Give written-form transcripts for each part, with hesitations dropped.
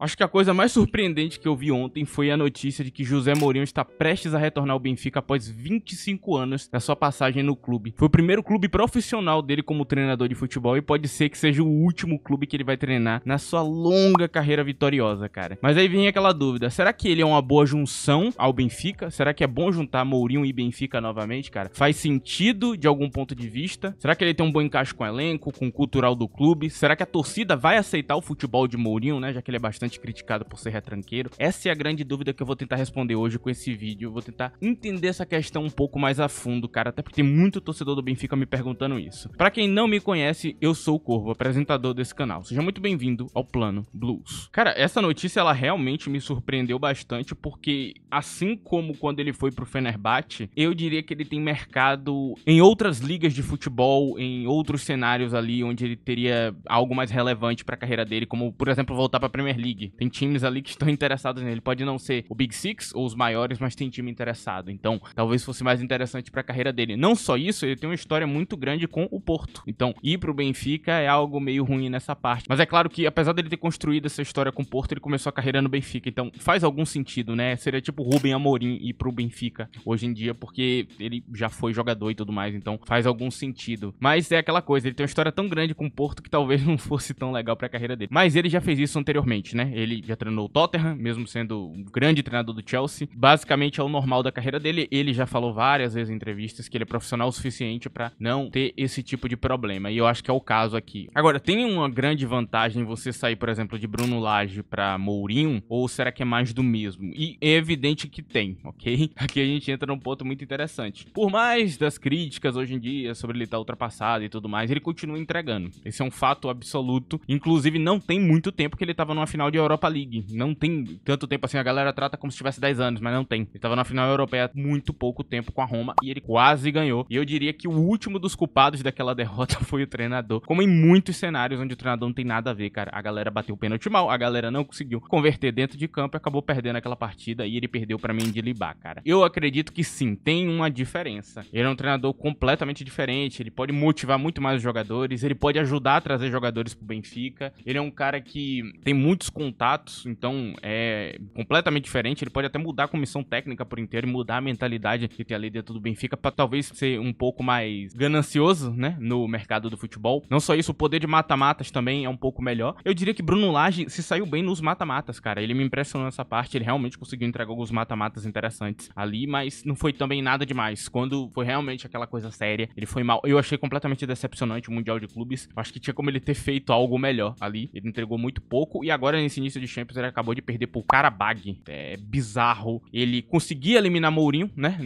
Acho que a coisa mais surpreendente que eu vi ontem foi a notícia de que José Mourinho está prestes a retornar ao Benfica após 25 anos da sua passagem no clube. Foi o primeiro clube profissional dele como treinador de futebol e pode ser que seja o último clube que ele vai treinar na sua longa carreira vitoriosa, cara. Mas aí vem aquela dúvida, será que ele é uma boa junção ao Benfica? Será que é bom juntar Mourinho e Benfica novamente, cara? Faz sentido de algum ponto de vista? Será que ele tem um bom encaixe com o elenco, com o cultural do clube? Será que a torcida vai aceitar o futebol de Mourinho, né? Já que ele é bastante criticado por ser retranqueiro. Essa é a grande dúvida que eu vou tentar responder hoje com esse vídeo. Eu vou tentar entender essa questão um pouco mais a fundo, cara, até porque tem muito torcedor do Benfica me perguntando isso. Pra quem não me conhece, eu sou o Corvo, apresentador desse canal. Seja muito bem-vindo ao Plano Blues. Cara, essa notícia, ela realmente me surpreendeu bastante, porque assim como quando ele foi pro Fenerbahçe, eu diria que ele tem mercado em outras ligas de futebol, em outros cenários ali, onde ele teria algo mais relevante pra carreira dele, como, por exemplo, voltar pra Premier League. Tem times ali que estão interessados nele. Pode não ser o Big Six ou os maiores, mas tem time interessado. Então, talvez fosse mais interessante pra carreira dele. Não só isso, ele tem uma história muito grande com o Porto. Então, ir pro Benfica é algo meio ruim nessa parte. Mas é claro que, apesar dele ter construído essa história com o Porto, ele começou a carreira no Benfica. Então, faz algum sentido, né? Seria tipo Rubem Amorim ir pro Benfica hoje em dia, porque ele já foi jogador e tudo mais. Então, faz algum sentido. Mas é aquela coisa, ele tem uma história tão grande com o Porto que talvez não fosse tão legal pra carreira dele. Mas ele já fez isso anteriormente, né? Ele já treinou o Tottenham, mesmo sendo um grande treinador do Chelsea. Basicamente é o normal da carreira dele. Ele já falou várias vezes em entrevistas que ele é profissional o suficiente pra não ter esse tipo de problema. E eu acho que é o caso aqui. Agora, tem uma grande vantagem você sair, por exemplo, de Bruno Lage pra Mourinho? Ou será que é mais do mesmo? E é evidente que tem, ok? Aqui a gente entra num ponto muito interessante. Por mais das críticas hoje em dia sobre ele estar ultrapassado e tudo mais, ele continua entregando. Esse é um fato absoluto. Inclusive, não tem muito tempo que ele tava numa final de Europa League. Não tem tanto tempo assim, a galera trata como se tivesse 10 anos, mas não tem. Ele tava na final europeia há muito pouco tempo com a Roma e ele quase ganhou. E eu diria que o último dos culpados daquela derrota foi o treinador. Como em muitos cenários onde o treinador não tem nada a ver, cara. A galera bateu o pênalti mal, a galera não conseguiu converter dentro de campo e acabou perdendo aquela partida e ele perdeu pra Mendilibar, cara. Eu acredito que sim, tem uma diferença. Ele é um treinador completamente diferente, ele pode motivar muito mais os jogadores, ele pode ajudar a trazer jogadores pro Benfica. Ele é um cara que tem muitos contatos, então é completamente diferente. Ele pode até mudar a comissão técnica por inteiro e mudar a mentalidade que tem ali dentro do Benfica pra talvez ser um pouco mais ganancioso, né, no mercado do futebol. Não só isso, o poder de mata-matas também é um pouco melhor. Eu diria que Bruno Lage se saiu bem nos mata-matas, cara. Ele me impressionou nessa parte, ele realmente conseguiu entregar alguns mata-matas interessantes ali, mas não foi também nada demais. Quando foi realmente aquela coisa séria, ele foi mal. Eu achei completamente decepcionante o Mundial de Clubes. Eu acho que tinha como ele ter feito algo melhor ali. Ele entregou muito pouco e agora nesse início de Champions ele acabou de perder pro Karabag. É bizarro. Ele conseguia eliminar Mourinho, né,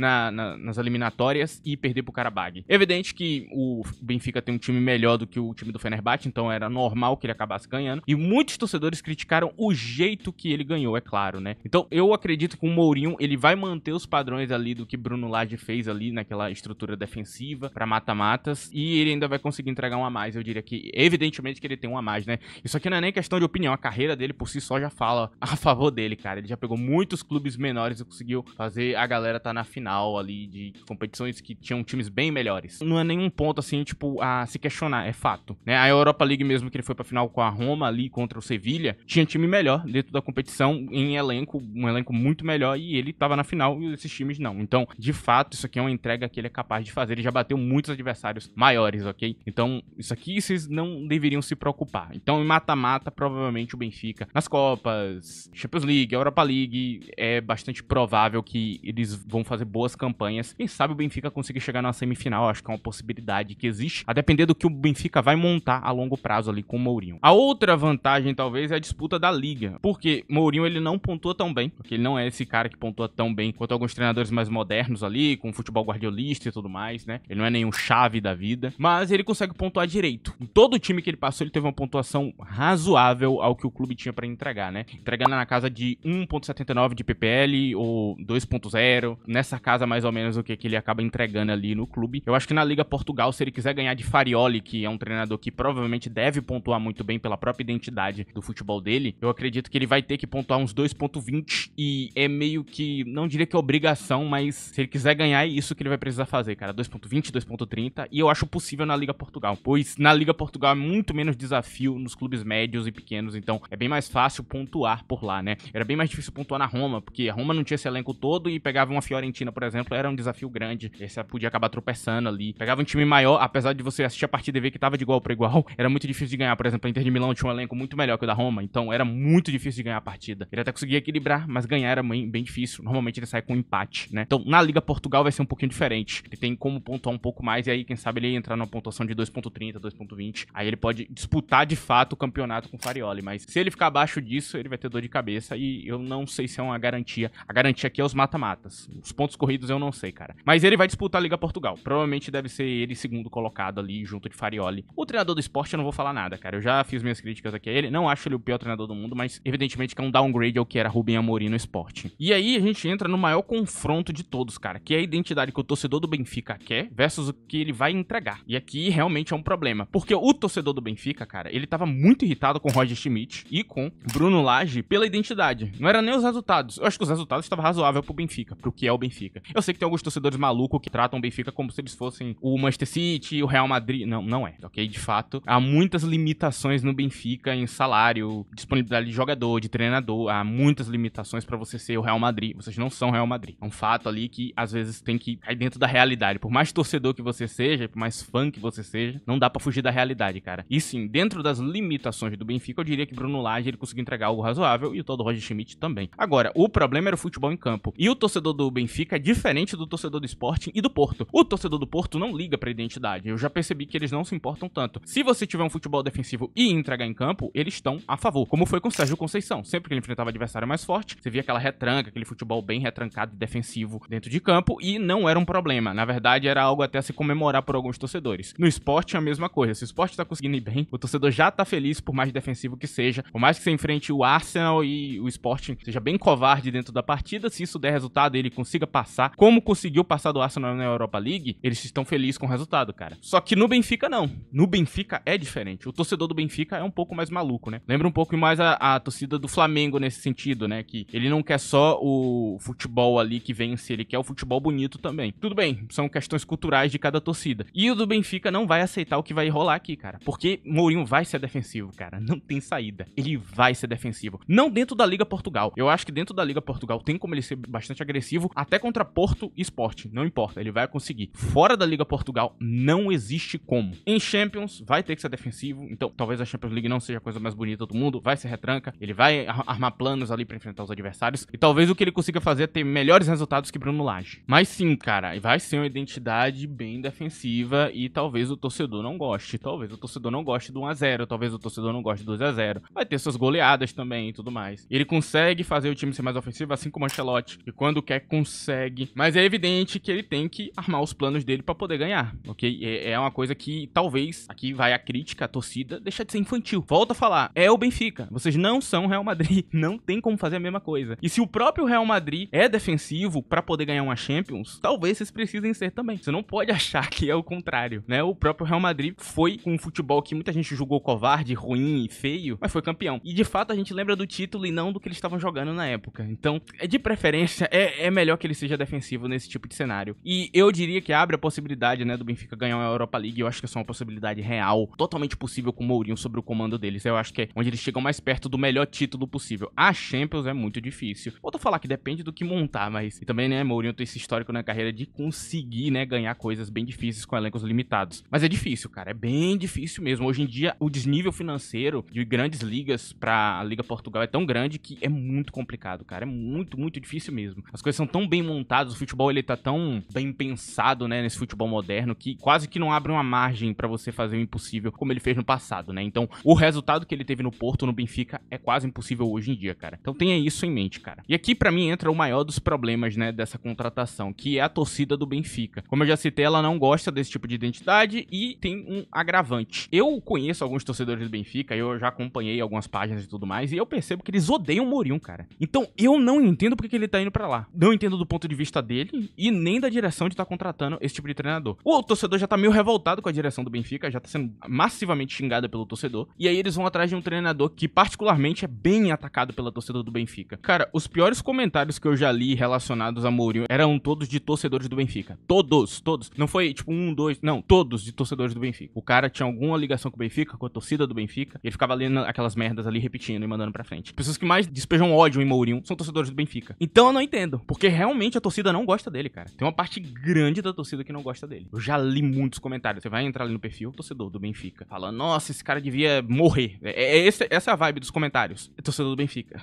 nas eliminatórias e perder pro Karabag. Evidente que o Benfica tem um time melhor do que o time do Fenerbahçe, então era normal que ele acabasse ganhando. E muitos torcedores criticaram o jeito que ele ganhou, é claro, né? Então eu acredito que o Mourinho, ele vai manter os padrões ali do que Bruno Lage fez ali naquela estrutura defensiva pra mata-matas e ele ainda vai conseguir entregar um a mais. Eu diria que, evidentemente que ele tem um a mais, né? Isso aqui não é nem questão de opinião, a carreira dele por si só já fala a favor dele, cara. Ele já pegou muitos clubes menores e conseguiu fazer a galera tá na final ali de competições que tinham times bem melhores. Não é nenhum ponto assim, tipo, a se questionar, é fato, né? A Europa League mesmo, que ele foi pra final com a Roma ali contra o Sevilla, tinha time melhor dentro da competição em elenco, um elenco muito melhor e ele tava na final e esses times não. Então, de fato, isso aqui é uma entrega que ele é capaz de fazer. Ele já bateu muitos adversários maiores, ok? Então, isso aqui vocês não deveriam se preocupar. Então, em mata-mata, provavelmente o Benfica, nas Copas, Champions League, Europa League, é bastante provável que eles vão fazer boas campanhas. Quem sabe o Benfica conseguir chegar na semifinal, acho que é uma possibilidade que existe, a depender do que o Benfica vai montar a longo prazo ali com o Mourinho. A outra vantagem, talvez, é a disputa da Liga, porque Mourinho, ele não pontua tão bem, porque ele não é esse cara que pontua tão bem quanto alguns treinadores mais modernos ali, com futebol guardiolista e tudo mais, né? Ele não é nenhum chave da vida, mas ele consegue pontuar direito. Em todo o time que ele passou, ele teve uma pontuação razoável ao que o clube tinha pra entregar, né? Entregando na casa de 1.79 de PPL ou 2.0, nessa casa mais ou menos o que ele acaba entregando ali no clube. Eu acho que na Liga Portugal, se ele quiser ganhar de Farioli, que é um treinador que provavelmente deve pontuar muito bem pela própria identidade do futebol dele, eu acredito que ele vai ter que pontuar uns 2.20 e é meio que, não diria que é obrigação, mas se ele quiser ganhar é isso que ele vai precisar fazer, cara, 2.20, 2.30, e eu acho possível na Liga Portugal, pois na Liga Portugal é muito menos desafio nos clubes médios e pequenos, então é bem mais mais fácil pontuar por lá, né? Era bem mais difícil pontuar na Roma, porque a Roma não tinha esse elenco todo e pegava uma Fiorentina, por exemplo, era um desafio grande. E você podia acabar tropeçando ali. Pegava um time maior, apesar de você assistir a partida e ver que tava de igual para igual, era muito difícil de ganhar. Por exemplo, a Inter de Milão tinha um elenco muito melhor que o da Roma, então era muito difícil de ganhar a partida. Ele até conseguia equilibrar, mas ganhar era bem difícil. Normalmente ele sai com um empate, né? Então, na Liga Portugal vai ser um pouquinho diferente. Ele tem como pontuar um pouco mais e aí, quem sabe, ele entrar numa pontuação de 2.30, 2.20. Aí ele pode disputar de fato o campeonato com o Farioli, mas se ele ficar abaixo disso, ele vai ter dor de cabeça e eu não sei se é uma garantia. A garantia aqui é os mata-matas. Os pontos corridos eu não sei, cara. Mas ele vai disputar a Liga Portugal. Provavelmente deve ser ele segundo colocado ali, junto de Farioli. O treinador do Sport eu não vou falar nada, cara. Eu já fiz minhas críticas aqui a ele. Não acho ele o pior treinador do mundo, mas evidentemente que é um downgrade ao que era Rubem Amorim no Sport. E aí a gente entra no maior confronto de todos, cara, que é a identidade que o torcedor do Benfica quer versus o que ele vai entregar. E aqui realmente é um problema, porque o torcedor do Benfica, cara, ele tava muito irritado com o Roger Schmidt e com Bruno Lage pela identidade. Não era nem os resultados. Eu acho que os resultados estavam razoáveis pro Benfica, pro que é o Benfica. Eu sei que tem alguns torcedores malucos que tratam o Benfica como se eles fossem o Manchester City, o Real Madrid. Não, não é, ok? De fato, há muitas limitações no Benfica em salário, disponibilidade de jogador, de treinador. Há muitas limitações pra você ser o Real Madrid. Vocês não são o Real Madrid. É um fato ali que às vezes tem que cair dentro da realidade. Por mais torcedor que você seja, por mais fã que você seja, não dá pra fugir da realidade, cara. E sim, dentro das limitações do Benfica, eu diria que Bruno Lage ele conseguiu entregar algo razoável e o tal do Roger Schmidt também. Agora, o problema era o futebol em campo. E o torcedor do Benfica é diferente do torcedor do Sporting e do Porto. O torcedor do Porto não liga pra identidade. Eu já percebi que eles não se importam tanto. Se você tiver um futebol defensivo e entregar em campo, eles estão a favor. Como foi com o Sérgio Conceição. Sempre que ele enfrentava adversário mais forte, você via aquela retranca, aquele futebol bem retrancado e defensivo dentro de campo e não era um problema. Na verdade, era algo até a se comemorar por alguns torcedores. No Sport é a mesma coisa. Se o Sport tá conseguindo ir bem, o torcedor já tá feliz por mais defensivo que seja. Por mais que você enfrente o Arsenal e o Sport seja bem covarde dentro da partida, se isso der resultado e ele consiga passar, como conseguiu passar do Arsenal na Europa League, eles estão felizes com o resultado, cara. Só que no Benfica, não. No Benfica é diferente. O torcedor do Benfica é um pouco mais maluco, né? Lembra um pouco mais a torcida do Flamengo nesse sentido, né? Que ele não quer só o futebol ali que vence, ele quer o futebol bonito também. Tudo bem, são questões culturais de cada torcida. E o do Benfica não vai aceitar o que vai rolar aqui, cara. Porque Mourinho vai ser defensivo, cara. Não tem saída. Ele vai ser defensivo. Não dentro da Liga Portugal. Eu acho que dentro da Liga Portugal tem como ele ser bastante agressivo, até contra Porto e Sport. Não importa, ele vai conseguir. Fora da Liga Portugal, não existe como. Em Champions, vai ter que ser defensivo. Então, talvez a Champions League não seja a coisa mais bonita do mundo. Vai ser retranca. Ele vai armar planos ali pra enfrentar os adversários. E talvez o que ele consiga fazer é ter melhores resultados que Bruno Lage. Mas sim, cara, vai ser uma identidade bem defensiva e talvez o torcedor não goste. Talvez o torcedor não goste do 1-0. Talvez o torcedor não goste do 2-0. Vai ter suas goleadas também e tudo mais. Ele consegue fazer o time ser mais ofensivo, assim como o Ancelotti. E quando quer, consegue. Mas é evidente que ele tem que armar os planos dele pra poder ganhar, ok? É uma coisa que talvez, aqui vai a crítica, a torcida, deixa de ser infantil. Volto a falar, é o Benfica. Vocês não são o Real Madrid. Não tem como fazer a mesma coisa. E se o próprio Real Madrid é defensivo pra poder ganhar uma Champions, talvez vocês precisem ser também. Você não pode achar que é o contrário, né? O próprio Real Madrid foi com um futebol que muita gente julgou covarde, ruim e feio, mas foi campeão. E de fato a gente lembra do título e não do que eles estavam jogando na época. Então, de preferência, é melhor que ele seja defensivo nesse tipo de cenário. E eu diria que abre a possibilidade, né, do Benfica ganhar uma Europa League. Eu acho que é só uma possibilidade real, totalmente possível com o Mourinho sobre o comando deles. Eu acho que é onde eles chegam mais perto do melhor título possível. A Champions é muito difícil. Volto a falar que depende do que montar, mas... E também, né, Mourinho tem esse histórico na carreira de conseguir, né, ganhar coisas bem difíceis com elencos limitados. Mas é difícil, cara. É bem difícil mesmo. Hoje em dia, o desnível financeiro de grandes ligas pra Liga Portugal é tão grande que é muito complicado, cara. É muito, muito difícil mesmo. As coisas são tão bem montadas, o futebol, ele tá tão bem pensado, né, nesse futebol moderno, que quase que não abre uma margem pra você fazer o impossível, como ele fez no passado, né? Então, o resultado que ele teve no Porto, no Benfica, é quase impossível hoje em dia, cara. Então tenha isso em mente, cara. E aqui, pra mim, entra o maior dos problemas, né, dessa contratação, que é a torcida do Benfica. Como eu já citei, ela não gosta desse tipo de identidade e tem um agravante. Eu conheço alguns torcedores do Benfica, eu já acompanhei algumas páginas e tudo mais, e eu percebo que eles odeiam o Mourinho, cara. Então, eu não entendo porque que ele tá indo pra lá. Não entendo do ponto de vista dele e nem da direção de estar contratando esse tipo de treinador. O torcedor já tá meio revoltado com a direção do Benfica, já tá sendo massivamente xingada pelo torcedor, e aí eles vão atrás de um treinador que particularmente é bem atacado pela torcida do Benfica. Cara, os piores comentários que eu já li relacionados a Mourinho eram todos de torcedores do Benfica. Todos. Não foi tipo um, dois, não, todos de torcedores do Benfica. O cara tinha alguma ligação com o Benfica, com a torcida do Benfica, e ele ficava lendo aquelas merdas ali repetindo e mandando pra frente. As pessoas que mais despejam ódio em Mourinho são torcedores do Benfica. Então eu não entendo, porque realmente a torcida não gosta dele, cara. Tem uma parte grande da torcida que não gosta dele. Eu já li muitos comentários. Você vai entrar ali no perfil, torcedor do Benfica, falando, nossa, esse cara devia morrer. Essa é a vibe dos comentários. É torcedor do Benfica.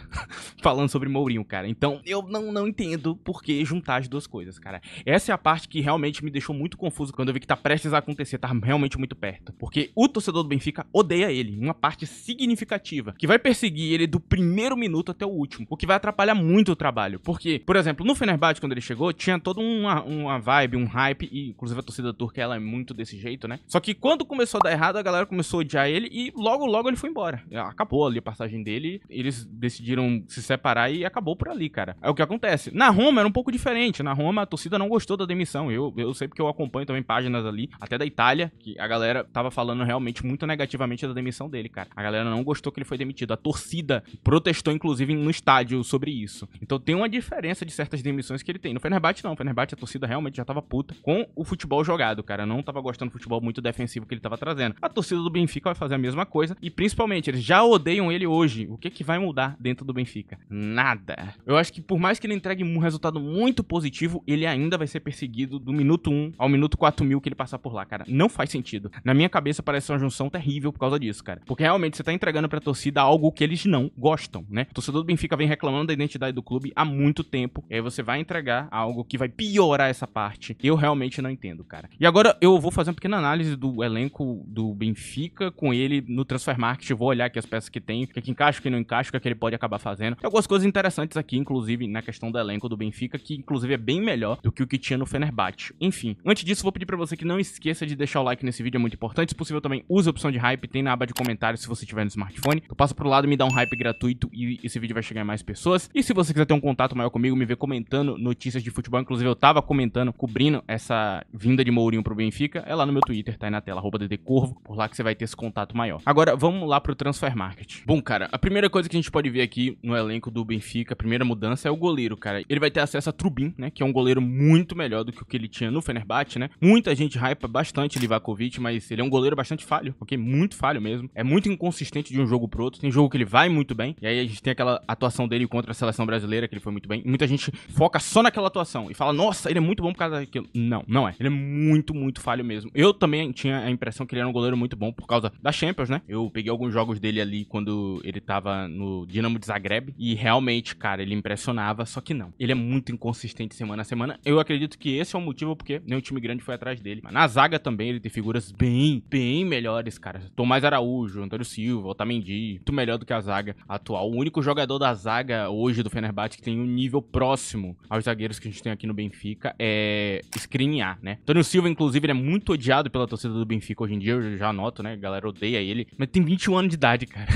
Falando sobre Mourinho, cara. Então, eu não entendo por que juntar as duas coisas, cara. Essa é a parte que realmente me deixou muito confuso quando eu vi que tá prestes a acontecer, tá realmente muito perto. Porque o torcedor do Benfica odeia ele, uma parte significativa, que vai perseguir ele do primeiro minuto até o último, o que vai atrapalhar muito o trabalho. Porque, por exemplo, no Fenerbahçe, quando ele chegou, tinha toda uma vibe, um hype, e inclusive a torcida turca, ela é muito desse jeito, né? Só que quando começou a dar errado, a galera começou a odiar ele e logo ele foi embora. Acabou ali a passagem dele, eles decidiram se separar e acabou por ali, cara. É o que acontece. Na Roma era um pouco diferente. Na Roma a torcida não gostou da demissão. Eu sei porque eu acompanho também páginas ali, até da Itália, que a galera tava falando realmente muito negativamente da demissão dele, cara. A galera não gostou que ele foi demitido. A torcida protestou, inclusive, no estádio sobre isso. Então tem uma diferença de certas demissões que ele tem. No Fenerbahçe não. No Fenerbahçe a torcida realmente já tava puta com o futebol jogado, cara. Não tava gostando do futebol muito defensivo que ele tava trazendo. A torcida do Benfica vai fazer a mesma coisa e principalmente eles já odeiam ele hoje. O que vai mudar dentro do Benfica? Nada. Eu acho que por mais que ele entregue um resultado muito positivo, ele ainda vai ser perseguido do minuto 1 ao minuto 4.000 que ele passar por lá, cara. Não faz sentido. Na minha cabeça parece uma junção terrível por causa disso, cara. Porque realmente você tá entregando pra torcida algo que eles não gostam, né? O torcedor do Benfica vem reclamando da identidade do clube há muito tempo. E aí você vai entregar algo que vai piorar essa parte. Eu realmente não entendo, cara. E agora eu vou fazer uma pequena análise do elenco do Benfica com ele no Transfermarkt. Eu vou olhar aqui as peças que tem, o que encaixa, o que não encaixa, o que ele pode acabar fazendo. Tem algumas coisas interessantes aqui, inclusive, na questão do elenco do Benfica, que inclusive é bem melhor do que o que tinha no Fenerbahçe. Enfim, antes disso, vou pedir pra você que não esqueça de deixar o like nesse vídeo, é muito importante. Se possível, também use a opção de hype, tem na aba de comentários se você tiver no smartphone. Tu passa pro lado e me dá um hype gratuito e esse vídeo vai chegar em mais pessoas. E se você quiser ter um contato maior comigo, me ver comentando notícias de futebol, inclusive eu tava comentando, cobrindo essa vinda de Mourinho pro Benfica, é lá no meu Twitter, tá aí na tela, @ddcorvo, por lá que você vai ter esse contato maior. Agora, vamos lá pro Transfermarkt. Bom, cara, a primeira coisa que a gente pode ver aqui no elenco do Benfica, a primeira mudança é o goleiro, cara. Ele vai ter acesso a Trubin, né, que é um goleiro muito melhor do que o que ele tinha no Fenerbahçe, né? Muita gente hypa bastante Livakovic, mas ele é um goleiro bastante falho, ok? Muito falho mesmo. É muito inconsistente de um jogo pro outro. Tem jogo que ele vai muito bem, e aí a gente tem aquela atuação dele contra a seleção brasileira, que ele foi muito bem. E muita gente foca só naquela atuação e fala, nossa, ele é muito bom por causa daquilo. Não é. Ele é muito falho mesmo. Eu também tinha a impressão que ele era um goleiro muito bom por causa da Champions, né? Eu peguei alguns jogos dele ali quando ele tava no Dinamo de Zagreb e realmente, cara, ele impressionava, só que não. Ele é muito inconsistente semana a semana. Eu acredito que esse é o motivo porque nenhum time grande foi atrás dele. Mas na zaga também ele tem figuras bem melhores, cara. Tomás Araújo, Antônio Silva, Otamendi, muito melhor do que a zaga atual. O único jogador da zaga hoje do Fenerbahçe que tem um nível próximo aos zagueiros que a gente tem aqui no Benfica é Skriniar, né? Antônio Silva, inclusive, ele é muito odiado pela torcida do Benfica hoje em dia, eu já noto, né? A galera odeia ele, mas tem 21 anos de idade, cara.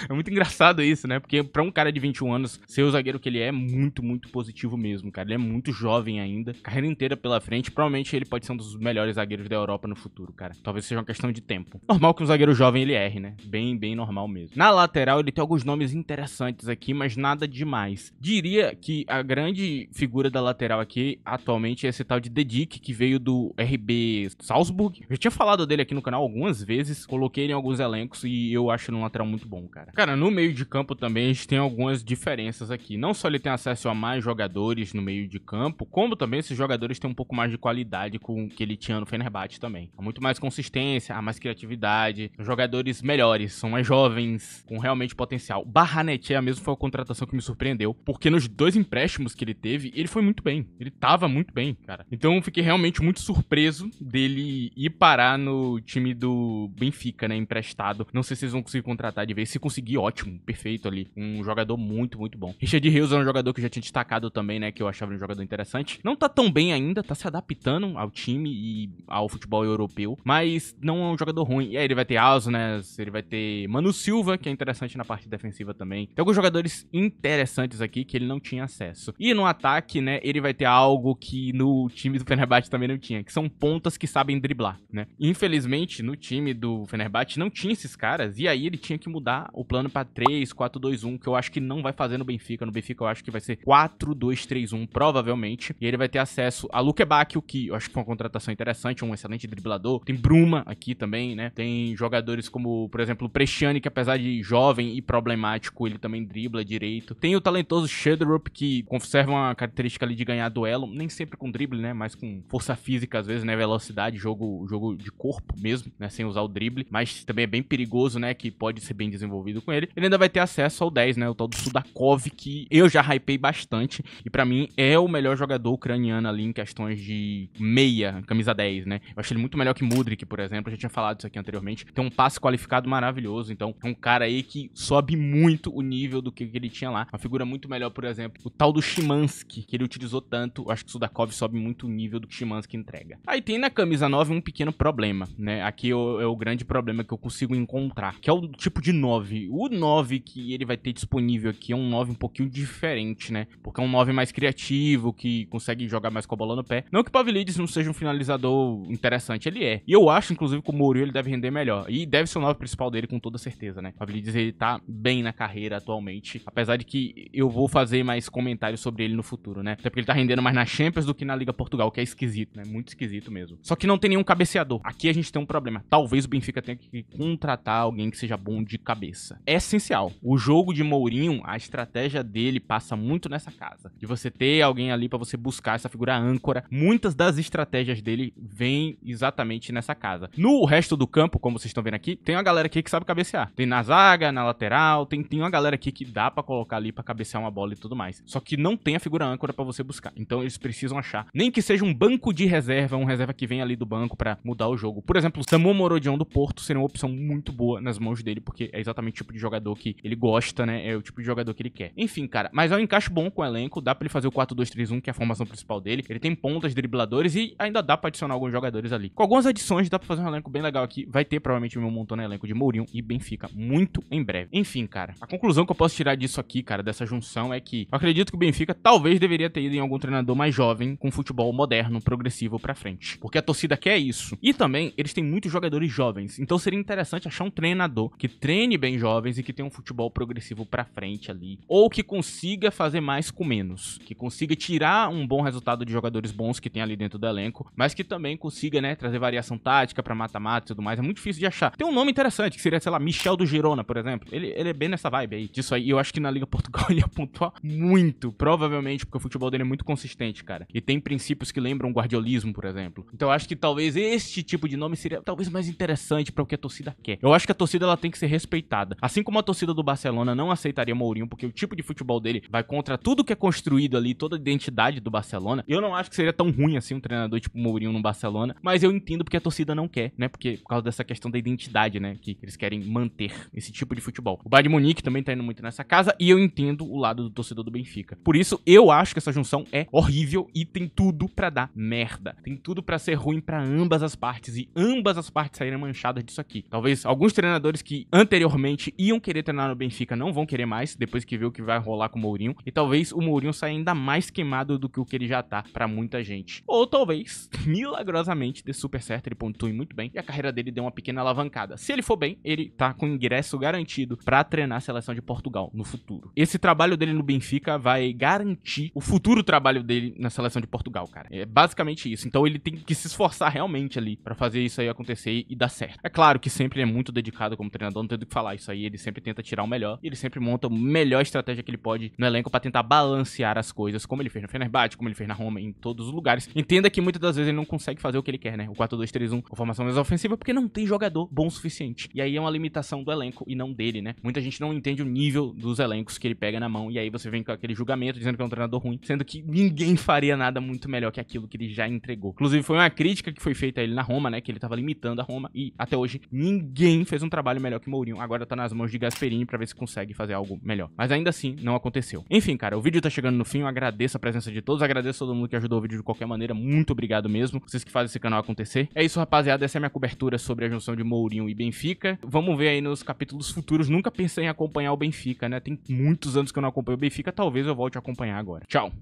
É muito engraçado isso, né? Porque pra um cara de 21 anos, ser o zagueiro que ele é muito positivo mesmo, cara. Ele é muito jovem ainda, carreira inteira pela frente, provavelmente ele pode ser um dos melhores zagueiros da Europa no futuro, cara. Talvez seja uma questão de tempo. Normal que um zagueiro jovem ele erre, né? Bem normal mesmo. Na lateral ele tem alguns nomes interessantes aqui, mas nada demais. Diria que a grande figura da lateral aqui atualmente é esse tal de Dedic, que veio do RB Salzburg. Eu já tinha falado dele aqui no canal algumas vezes, coloquei ele em alguns elencos e eu acho ele um lateral muito bom, cara. Cara, no meio de campo também a gente tem algumas diferenças aqui. Não só ele tem acesso a mais jogadores no meio de campo, como também esses jogadores têm um pouco mais de qualidade com o que ele tinha no Fenerbahçe também. Há muito mais consistência, há mais criatividade, jogadores melhores, são mais jovens, com realmente potencial. Barranechea mesmo foi a contratação que me surpreendeu, porque nos dois empréstimos que ele teve, ele foi muito bem. Ele tava muito bem, cara. Então eu fiquei realmente muito surpreso dele ir parar no time do Benfica, né, emprestado. Não sei se vocês vão conseguir contratar de vez. Se conseguir, ótimo, perfeito ali. Um jogador muito bom. Richard Rios é um jogador que eu já tinha destacado também, né, que eu achava um jogador interessante. Não tá tão bem ainda, tá se adaptando ao time e ao futebol europeu, mas não é um jogador ruim. E aí ele vai ter Ausnes, ele vai ter Manu Silva, que é interessante na parte defensiva também. Tem alguns jogadores interessantes aqui que ele não tinha acesso. E no ataque, né, ele vai ter algo que no time do Fenerbahçe também não tinha, que são pontas que sabem driblar, né? Infelizmente, no time do Fenerbahçe não tinha esses caras, e aí ele tinha que mudar o plano pra 3-4-2-1, que eu acho que não vai fazer no Benfica. No Benfica eu acho que vai ser 4-2-3-1, provavelmente. E ele vai ter acesso a Luke Bacchio, que eu acho que foi uma contratação interessante, um excelente driblador. Tem Bruma aqui também, né? Tem jogadores como, por exemplo, o Bresciani, que apesar de jovem e problemático, ele também dribla direito. Tem o talentoso Sheldrup, que conserva uma característica ali de ganhar duelo, nem sempre com drible, né, mas com força física às vezes, né, velocidade, jogo de corpo mesmo, né, sem usar o drible, mas também é bem perigoso, né, que pode ser bem desenvolvido com ele. Ele ainda vai ter acesso ao 10, né, o tal do Sudakov, que eu já hypei bastante, e pra mim é o melhor jogador ucraniano ali em questões de meia, camisa 10, né. Eu acho ele muito melhor que Mudryk, por exemplo, eu já tinha falado isso aqui anteriormente. Tem um passe qualificado maravilhoso, então é um cara aí que sobe muito o nível do que ele tinha lá. Uma figura muito melhor, por exemplo, o tal do Szymanski, que ele utilizou tanto. Eu acho que o Sudakov sobe muito o nível do que o Szymanski entrega. Aí tem na camisa 9 um pequeno problema, né? Aqui é o grande problema que eu consigo encontrar, que é o tipo de 9. O 9 que ele vai ter disponível aqui é um 9 um pouquinho diferente, né? Porque é um 9 mais criativo, que consegue jogar mais com a bola no pé. Não que o Pavlidis não seja um finalizador interessante, ele é. E eu acho, inclusive, que o Mourinho ele deve render melhor. E deve ser o 9 principal dele com toda certeza, né? O Pavlidis ele tá bem na carreira atualmente, apesar de que eu vou fazer mais comentários sobre ele no futuro, né? Até porque ele tá rendendo mais na Champions do que na Liga Portugal, que é esquisito, né? Muito esquisito mesmo. Só que não tem nenhum cabeceador. Aqui a gente tem um problema. Talvez o Benfica tenha que contratar alguém que seja bom de cabeça. É essencial. O jogo de Mourinho, a estratégia dele passa muito nessa casa. De você ter alguém ali pra você buscar essa figura âncora. Muitas das estratégias dele vêm exatamente nessa casa. No resto do campo, como vocês estão vendo aqui, tem uma galera aqui que sabe cabecear. Tem na zaga, na lateral, tem uma galera aqui que dá pra colocar ali pra cabecear uma bola e tudo mais. Só que não tem a figura âncora pra você buscar. Então eles precisam achar. Nem que seja um banco de reserva, um reserva que vem ali do banco pra mudar o jogo. Por exemplo, o Samu Morodion do Porto seria uma opção muito boa nas mãos dele, porque é exatamente o tipo de jogador que ele gosta, né? É o tipo de jogador que ele quer. Enfim, cara, mas é um encaixe bom com o elenco. Dá pra ele fazer o 4-2-3-1, que é a formação principal dele. Ele tem pontas, dribladores e ainda dá pra adicionar alguns jogadores ali. Com algumas adições, dá pra fazer um elenco bem legal aqui. Vai ter provavelmente o meu montão elenco de Mourinho e Benfica muito em breve. Enfim, cara, a conclusão que eu posso tirar disso aqui, cara, dessa junção é que eu acredito que o Benfica talvez deveria ter ido em algum treinador mais jovem, com futebol moderno, progressivo pra frente. Porque a torcida quer isso. E também, eles têm muitos jogadores jovens. Então seria interessante achar um treinador que treine bem jovens e que tenha um futebol progressivo pra frente ali. Ou que consiga fazer mais com menos. Que consiga tirar um bom resultado de jogadores bons que tem ali dentro do elenco, mas que também consiga, né, trazer variação tática pra mata-mata e tudo mais. É muito difícil de achar. Tem um nome interessante, que seria, sei lá, Michel do Girona, por exemplo. Ele é bem nessa vibe aí, disso aí. E eu acho que na Liga Portugal ele ia pontuar muito, provavelmente, porque o futebol dele é muito consistente, cara. E tem princípios que lembram guardiolismo, por exemplo. Então eu acho que talvez este tipo de nome seria talvez mais interessante para o que a torcida quer. Eu acho que a torcida ela tem que ser respeitada. Assim como a torcida do Barcelona não aceitaria Mourinho, porque o tipo de futebol dele vai contra tudo que é construído ali, toda a identidade do Barcelona. Eu não acho que seria tão ruim assim um treinador tipo Mourinho no Barcelona, mas eu entendo porque a torcida não quer, né? Porque por causa dessa questão da identidade, né? Que eles querem manter esse tipo de futebol. O Bayern de Munique também tá indo muito nessa casa e eu entendo o lado do torcedor do Benfica. Por isso, eu acho que essa junção é horrível e tem tudo pra dar merda. Tem tudo pra ser ruim pra ambas as partes e ambas as partes saírem manchadas disso aqui. Talvez alguns treinadores que anteriormente iam querer treinar no Benfica não vão querer mais, depois que vê o que vai rolar com o Mourinho. E talvez o Mourinho saia ainda mais queimado do que o que ele já tá pra muita gente. Ou talvez, milagrosamente, dê super certo, ele pontue muito bem e a carreira dele dê uma pequena alavancada. Se ele for bem, ele tá com ingresso garantido pra treinar a seleção de Portugal no futuro. Esse trabalho dele no Benfica vai garantir o futuro trabalho dele na seleção de Portugal, cara. É basicamente isso. Então ele tem que se esforçar realmente ali pra fazer isso aí acontecer e dar certo. É claro que sempre ele é muito dedicado como treinador, não tem do que falar isso aí. Ele sempre tenta tirar o melhor e ele sempre monta a melhor estratégia que ele pode no elenco pra tentar balancear as coisas, como ele fez no Fenerbahçe, como ele fez na Roma, em todos os lugares. Entenda que muitas das vezes ele não consegue fazer o que ele quer, né? O 4-2-3-1, a formação mais ofensiva, porque não tem jogador bom o suficiente. E aí é uma limitação do elenco e não dele, né? Muita gente não entende o nível dos elencos que ele pega na mão e aí você vem com aquele julgamento dizendo que é um treinador ruim, sendo que ninguém faria nada muito melhor que aquilo que ele já entregou. Inclusive foi uma crítica que foi feita a ele na Roma, né? Que ele tava limitando a Roma e até hoje ninguém fez um trabalho melhor que Mourinho. Agora tá nas mãos de Gasperini pra ver se consegue fazer algo melhor. Mas ainda assim, não aconteceu. Enfim, cara, o vídeo tá chegando no fim. Eu agradeço a presença de todos, agradeço a todo mundo que ajudou o vídeo de qualquer maneira. Muito obrigado mesmo. Vocês que fazem esse canal acontecer. É isso, rapaziada. Essa é a minha cobertura sobre a junção de Mourinho e Benfica. Vamos ver aí nos capítulos futuros. Nunca pensei em acompanhar o Benfica, né? Tem muitos anos que eu não acompanho o Benfica. Talvez eu volte a acompanhar agora. Tchau!